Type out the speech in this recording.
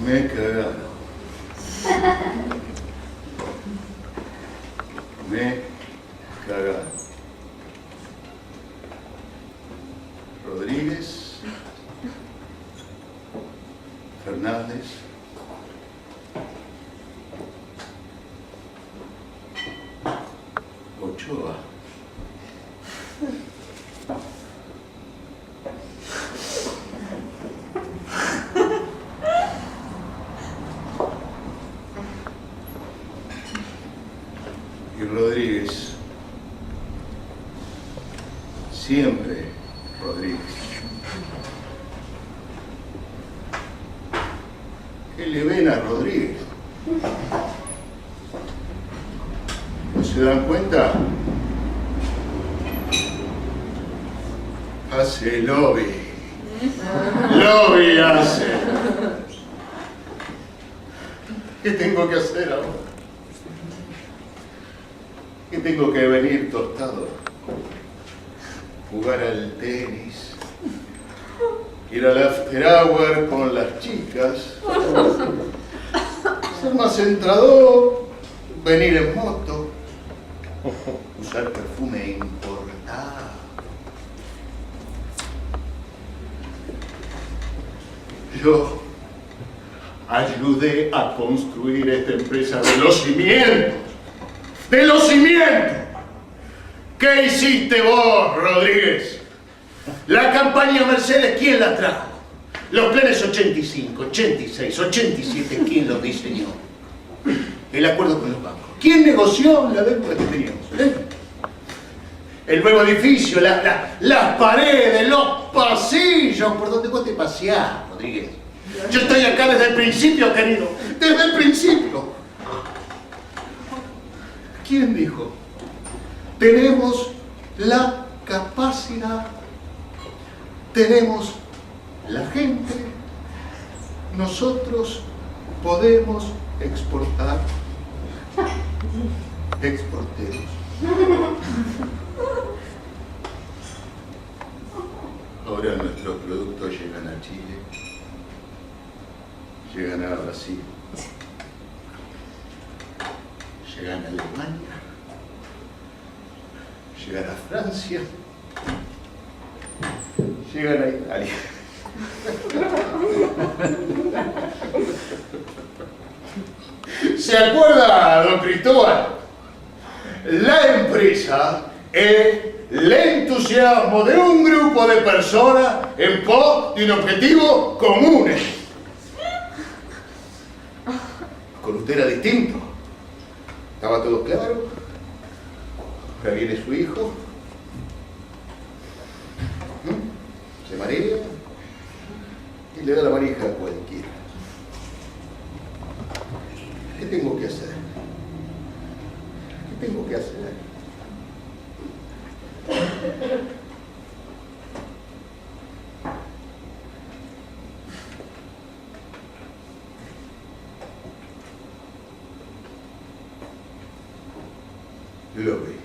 Me cagaron. Me cagaron. Rodríguez, Fernández, Ochoa. Y Rodríguez. Siempre Rodríguez. ¿Qué le ven a Rodríguez? ¿No se dan cuenta? Hace lobby. Lobby hace. ¿Qué tengo que hacer ahora? ¿Qué tengo que venir tostado? Jugar al tenis, ir al after hour con las chicas, ser más entrador, venir en moto, usar perfume importado. Yo ayudé a construir esta empresa de los cimientos. ¡De los cimientos! ¿Qué hiciste vos, Rodríguez? La campaña Mercedes, ¿quién la trajo? Los planes 85, 86, 87, ¿quién los diseñó? El acuerdo con los bancos. ¿Quién negoció la deuda que teníamos? El nuevo edificio, las paredes, los pasillos, por donde vos te paseás, Rodríguez. Yo estoy acá desde el principio, querido. Desde el principio. ¿Quién dijo? Tenemos la capacidad, tenemos la gente, nosotros podemos exportar. Exporteros. Ahora nuestros productos llegan a Chile, llegan a Brasil, llegan a Alemania, llegan a Francia, llegan a Italia. ¿Se acuerda, don Cristóbal? La empresa es el entusiasmo de un grupo de personas en pos de un objetivo común. Con usted era distinto. Estaba todo claro. Ahora viene su hijo. Se marea y le da la manija a cualquiera. ¿Qué tengo que hacer? ¿Qué tengo que hacer? Lo ve.